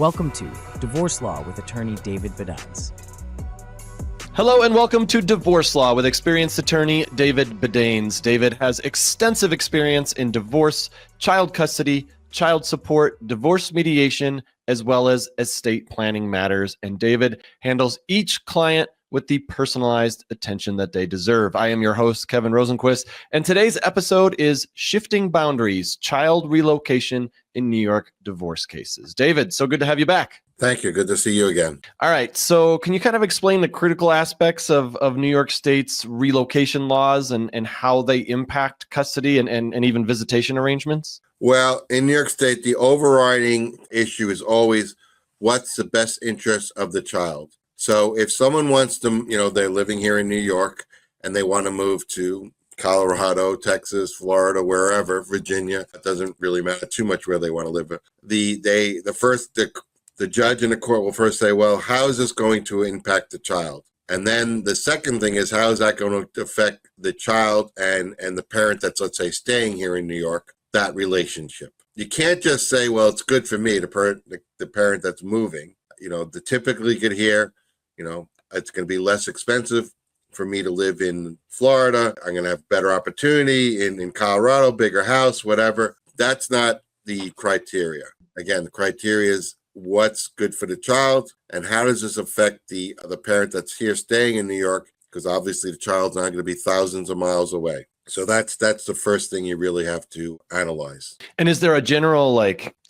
Welcome to Divorce Law with Attorney David Badanes. Hello and welcome to Divorce Law with experienced attorney David Badanes. David has extensive experience in divorce, child custody, child support, divorce mediation, as well as estate planning matters. And David handles each client with the personalized attention that they deserve. I am your host, Kevin Rosenquist, and today's episode is Shifting Boundaries, Child Relocation in New York Divorce Cases. David, so good to have you back. Thank you. Good to see you again. All right. So can you kind of explain the critical aspects of New York State's relocation laws and how they impact custody and even visitation arrangements? Well, in New York State, the overriding issue is always what's the best interest of the child. So if someone wants to, they're living here in New York and they want to move to Colorado, Texas, Florida, wherever, Virginia, it doesn't really matter too much where they want to live. The judge in the court will first say, well, how is this going to impact the child? And then the second thing is, how is that going to affect the child and the parent that's, let's say, staying here in New York, that relationship? You can't just say, well, it's good for me, the parent that's moving. The typically get here, it's going to be less expensive for me to live in Florida. I'm going to have better opportunity in Colorado, bigger house, whatever. That's not the criteria. Again, the criteria is what's good for the child and how does this affect the parent that's here staying in New York, because obviously the child's not going to be thousands of miles away. So that's the first thing you really have to analyze. And is there a general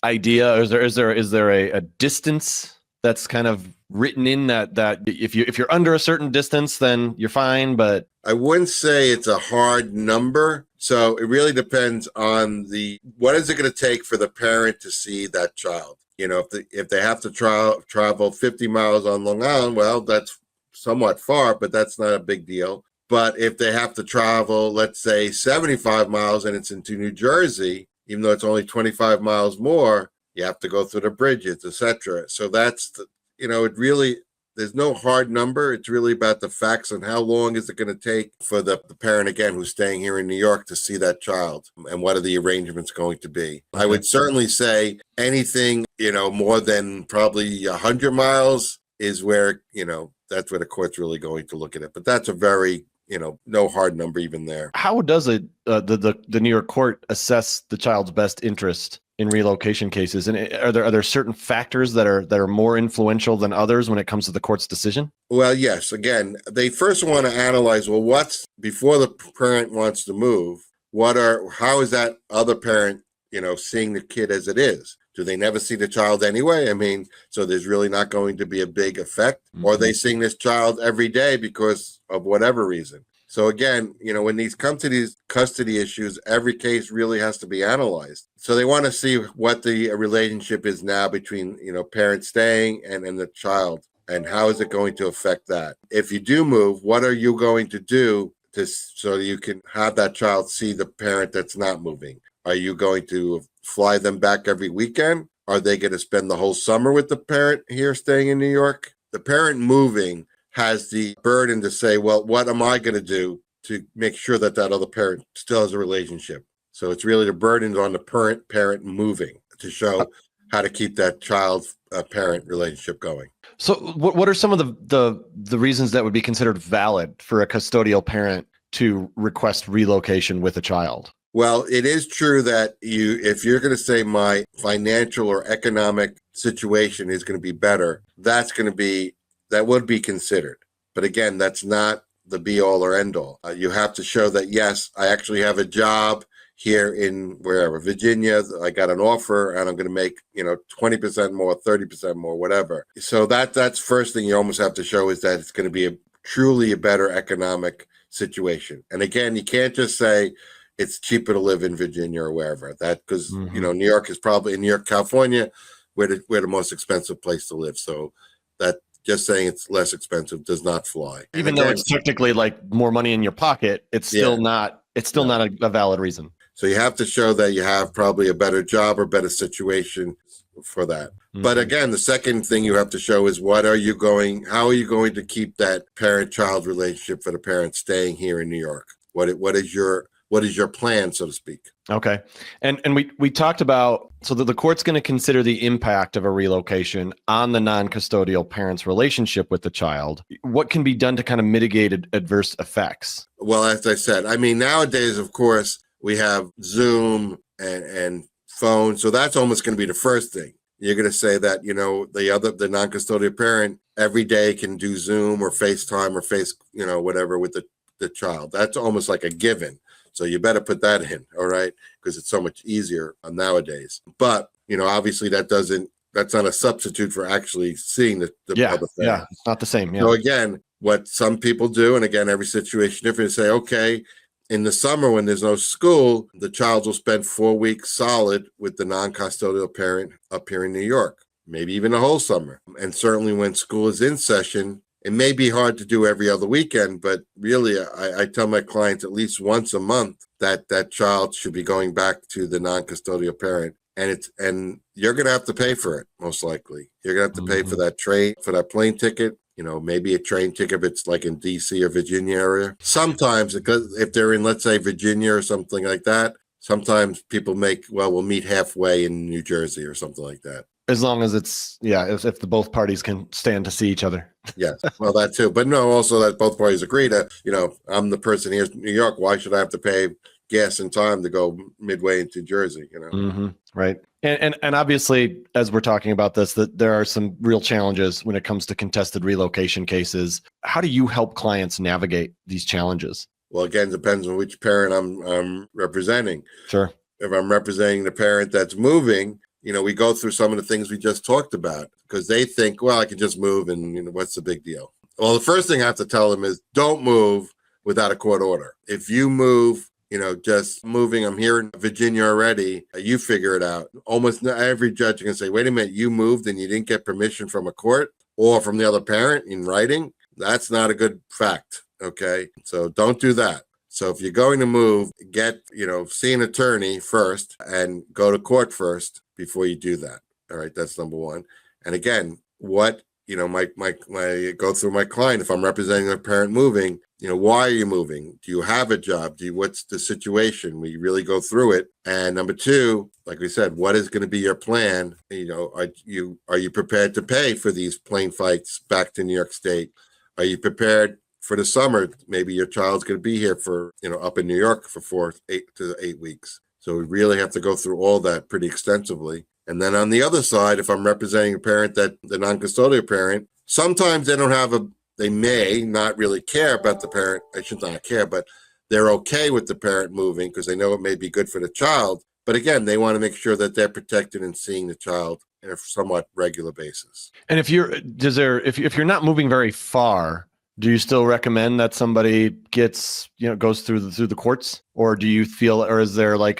idea, or is there a distance that's kind of written in that if you're under a certain distance, then you're fine? But I wouldn't say it's a hard number. So it really depends on what is it going to take for the parent to see that child? If they have to travel 50 miles on Long Island, well, that's somewhat far, but that's not a big deal. But if they have to travel, let's say 75 miles and it's into New Jersey, even though it's only 25 miles more, you have to go through the bridges, etc. So that's, it really, there's no hard number. It's really about the facts and how long is it going to take for the parent, again, who's staying here in New York to see that child, and what are the arrangements going to be. I would certainly say anything, more than probably 100 miles is where, that's where the court's really going to look at it. But that's a very, no hard number even there. how does the New York court assess the child's best interest in relocation cases? And are there certain factors that are more influential than others when it comes to the court's decision? Well, yes. Again, they first want to analyze, well, what's before the parent wants to move, how is that other parent, seeing the kid as it is? Do they never see the child anyway? So there's really not going to be a big effect. Mm-hmm. Or are they seeing this child every day because of whatever reason? So again, when these come to these custody issues, every case really has to be analyzed. So they want to see what the relationship is now between, parent staying and the child, and how is it going to affect that? If you do move, what are you going to do so you can have that child see the parent that's not moving? Are you going to fly them back every weekend? Are they going to spend the whole summer with the parent here staying in New York? The parent moving has the burden to say, well, what am I going to do to make sure that other parent still has a relationship? So it's really the burden on the parent moving to show how to keep that child-parent relationship going. So what are some of the reasons that would be considered valid for a custodial parent to request relocation with a child? Well, it is true that if you're going to say my financial or economic situation is going to be better, that would be considered. But again, that's not the be all or end all. You have to show that, yes, I actually have a job here in wherever, Virginia, I got an offer and I'm going to make, 20% more, 30% more, whatever. So that's first thing you almost have to show, is that it's going to be truly a better economic situation. And again, you can't just say it's cheaper to live in Virginia or wherever, because New York is probably, in New York, California, we're the most expensive place to live. So that just saying it's less expensive does not fly. Even though it's technically more money in your pocket, it's still not a valid reason. So you have to show that you have probably a better job or better situation for that. Mm-hmm. But again, the second thing you have to show is how are you going to keep that parent-child relationship for the parent staying here in New York? What is your what is your plan, so to speak. Okay. And we talked about, so that the court's going to consider the impact of a relocation on the non-custodial parent's relationship with the child. What can be done to kind of mitigate adverse effects? Well, as I said, I mean, nowadays, of course, we have Zoom and phone. So that's almost going to be the first thing. You're going to say that, the non-custodial parent every day can do Zoom or FaceTime or whatever with the child. That's almost like a given. So you better put that in, all right? Because it's so much easier nowadays. But, obviously that's not a substitute for actually seeing the other parent. Yeah, it's not the same. Yeah. So again, what some people do, and again, every situation different, say, okay, in the summer when there's no school, the child will spend 4 weeks solid with the non-custodial parent up here in New York, maybe even the whole summer. And certainly when school is in session, it may be hard to do every other weekend, but really I tell my clients at least once a month that child should be going back to the non-custodial parent. And you're going to have to pay for it, most likely. You're going to have to pay for that plane ticket. Maybe a train ticket if it's like in DC or Virginia area. Sometimes, because if they're in, let's say, Virginia or something like that, sometimes people we'll meet halfway in New Jersey or something like that. As long as it's, if the both parties can stand to see each other. Yes, well, that too. But no, also that both parties agree that, I'm the person here in New York. Why should I have to pay gas and time to go midway into Jersey, Right. And obviously, as we're talking about this, that there are some real challenges when it comes to contested relocation cases. How do you help clients navigate these challenges? Well, again, it depends on which parent I'm representing. Sure. If I'm representing the parent that's moving, we go through some of the things we just talked about because they think, well, I can just move and, what's the big deal? Well, the first thing I have to tell them is don't move without a court order. If you move, just moving, I'm here in Virginia already, you figure it out. Almost every judge can say, wait a minute, you moved and you didn't get permission from a court or from the other parent in writing. That's not a good fact, okay? So don't do that. So if you're going to move, see an attorney first and go to court first before you do that. All right, that's number one. And again, what, my go through my client, if I'm representing a parent moving, why are you moving? Do you have a job? What's the situation? We really go through it. And number two, like we said, what is going to be your plan? Are you prepared to pay for these plane flights back to New York State? Are you prepared for the summer? Maybe your child's going to be here for, up in New York for 8 to 8 weeks. So we really have to go through all that pretty extensively. And then on the other side, if I'm representing a parent that the non-custodial parent, sometimes they may not really care about the parent. I should not care, but they're okay with the parent moving because they know it may be good for the child. But again, they want to make sure that they're protected and seeing the child on a somewhat regular basis. And if you're not moving very far, do you still recommend that somebody goes through the courts, or do you feel, or is there like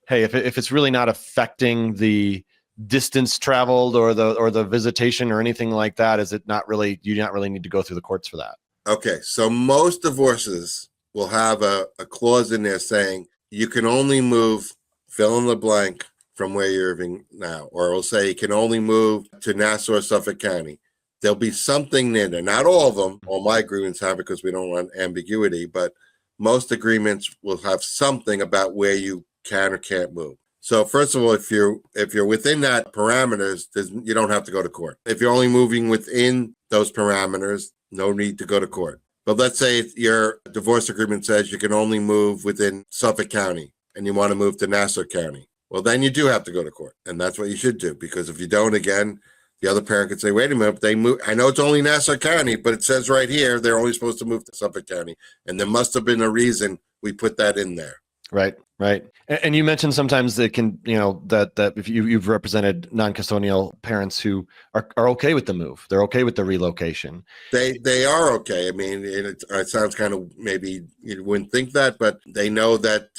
hey, if it's really not affecting the distance traveled or the visitation or anything like that, is it not really, you not really need to go through the courts for that? Okay, so most divorces will have a clause in there saying you can only move, fill in the blank, from where you're living now, or it'll say you can only move to Nassau or Suffolk County. There'll be something in there. Not all of them. All my agreements have it because we don't want ambiguity, but most agreements will have something about where you can or can't move. So first of all, if you're within that parameters, you don't have to go to court. If you're only moving within those parameters, no need to go to court. But let's say your divorce agreement says you can only move within Suffolk County and you want to move to Nassau County. Well, then you do have to go to court. And that's what you should do, because if you don't, again, the other parent could say, wait a minute, they move. I know it's only Nassau County, but it says right here they're only supposed to move to Suffolk County. And there must have been a reason we put that in there. Right. And you mentioned sometimes it can, that if you've represented non-custodial parents who are okay with the move, they're okay with the relocation. They are okay. I mean, it sounds kind of, maybe you wouldn't think that, but they know that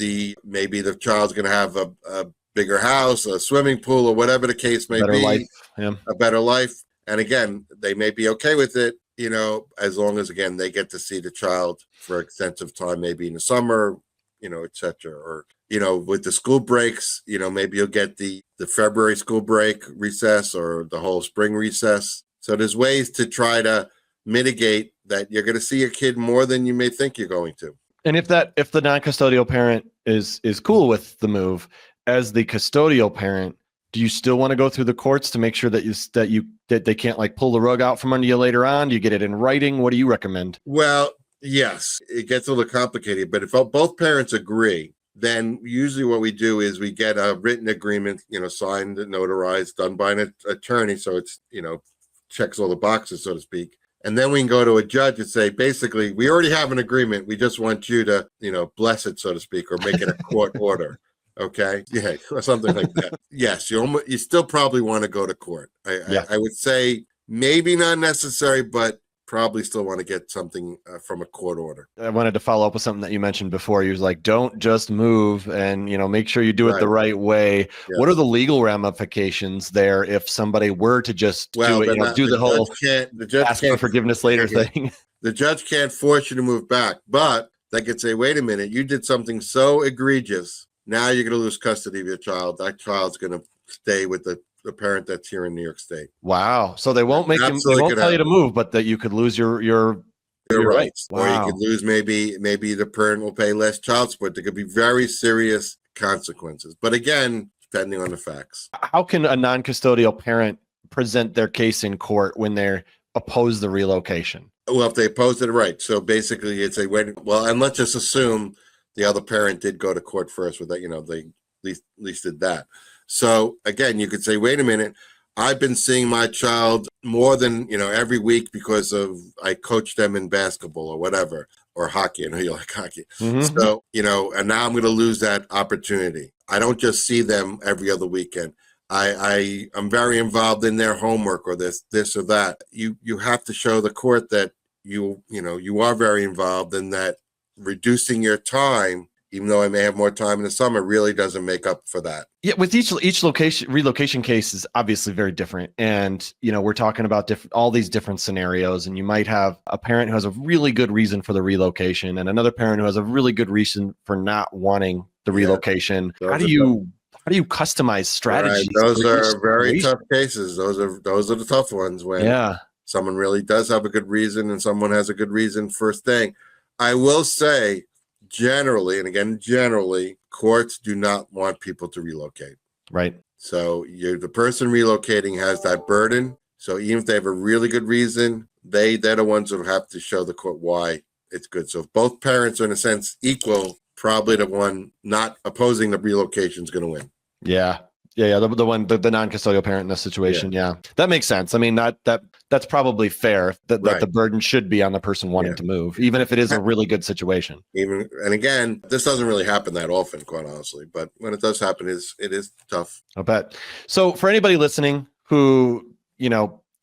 maybe the child's going to have a bigger house, a swimming pool, or whatever the case may be, life. Yeah. A better life. And again, they may be okay with it, as long as, again, they get to see the child for extensive time, maybe in the summer, et cetera. Or, with the school breaks, maybe you'll get the February school break recess or the whole spring recess. So there's ways to try to mitigate that you're going to see your kid more than you may think you're going to. And if the non-custodial parent is cool with the move, as the custodial parent, do you still want to go through the courts to make sure that they can't like pull the rug out from under you later on? Do you get it in writing? What do you recommend? Well, yes, it gets a little complicated, but if both parents agree, then usually what we do is we get a written agreement, signed and notarized, done by an attorney. So it's, checks all the boxes, so to speak. And then we can go to a judge and say, basically, we already have an agreement. We just want you to, bless it, so to speak, or make it a court order. Okay. Yeah. Something like that. Yes. You still probably want to go to court. I would say maybe not necessary, but probably still want to get something from a court order. I wanted to follow up with something that you mentioned before. You was like, don't just move and, make sure you do it the right way. Yes. What are the legal ramifications there if somebody were to just do it, do the whole ask for forgiveness later thing? The judge can't force you to move back, but they could say, wait a minute, you did something so egregious. Now you're going to lose custody of your child. That child's going to stay with the parent that's here in New York State. Wow. So they won't tell you to move, but that you could lose your rights. Wow. Or you could lose maybe the parent will pay less child support. There could be very serious consequences. But again, depending on the facts. How can a non-custodial parent present their case in court when they oppose the relocation? Well, if they oppose it, right. So basically it's and let's just assume the other parent did go to court first with that, they at least did that. So again, you could say, wait a minute, I've been seeing my child more than, every week because I coached them in basketball or whatever, or hockey. I know you like hockey. Mm-hmm. So, and now I'm going to lose that opportunity. I don't just see them every other weekend. I'm very involved in their homework or this or that. You have to show the court that you are very involved and that reducing your time, even though I may have more time in the summer, really doesn't make up for that. Yeah, with each relocation case is obviously very different. And, we're talking about all these different scenarios, and you might have a parent who has a really good reason for the relocation and another parent who has a really good reason for not wanting the relocation. How do you customize strategies? Right. Those are very tough cases. Those are the tough ones when someone really does have a good reason and someone has a good reason for staying. I will say, generally, courts do not want people to relocate. Right. So the person relocating has that burden. So even if they have a really good reason, they're the ones who have to show the court why it's good. So if both parents are in a sense equal, probably the one not opposing the relocation is going to win. Yeah. The non-custodial parent in this situation. Yeah. That makes sense. I mean, that's probably fair that the burden should be on the person wanting to move, even if it is a really good situation. And again, this doesn't really happen that often, quite honestly, but when it does happen, it is tough. I bet. So for anybody listening who,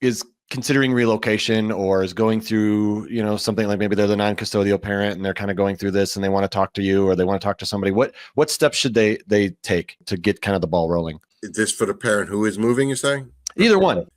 is considering relocation or is going through, something like maybe they're the non-custodial parent and they're kind of going through this and they want to talk to you or they want to talk to somebody, what steps should they take to get kind of the ball rolling? Is this for the parent who is moving, you're saying? Either one.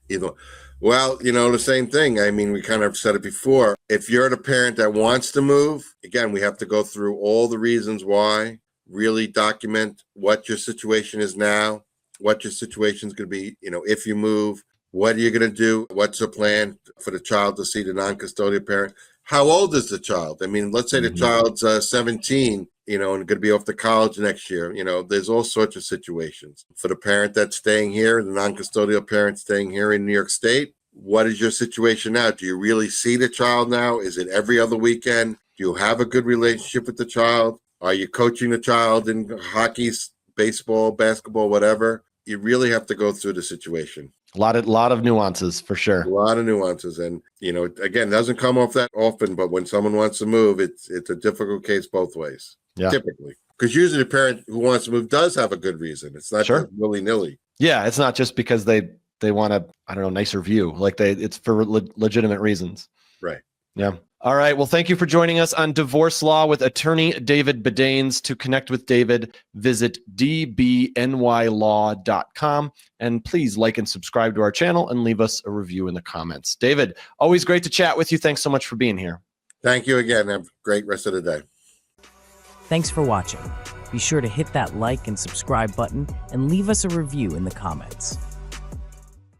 Well, the same thing. I mean, we kind of said it before. If you're the parent that wants to move, again, we have to go through all the reasons why, really document what your situation is now, what your situation is going to be, if you move, what are you going to do? What's the plan for the child to see the non-custodial parent? How old is the child? I mean, let's say the child's 17, and going to be off to college next year. There's all sorts of situations. For the parent that's staying here, the non-custodial parent staying here in New York State, what is your situation now? Do you really see the child now? Is it every other weekend? Do you have a good relationship with the child? Are you coaching the child in hockey, baseball, basketball, whatever? You really have to go through the situation. A lot of nuances for sure. A lot of nuances. And, again, it doesn't come off that often, but when someone wants to move, it's a difficult case both ways. Yeah. Typically. Because usually the parent who wants to move does have a good reason. It's not just willy-nilly. Yeah. It's not just because they want a, nicer view. Like it's for legitimate reasons. Right. Yeah. All right. Well, thank you for joining us on Divorce Law with Attorney David Badanes. To connect with David, visit dbnylaw.com. And please like and subscribe to our channel and leave us a review in the comments. David, always great to chat with you. Thanks so much for being here. Thank you again. Have a great rest of the day. Thanks for watching. Be sure to hit that like and subscribe button and leave us a review in the comments.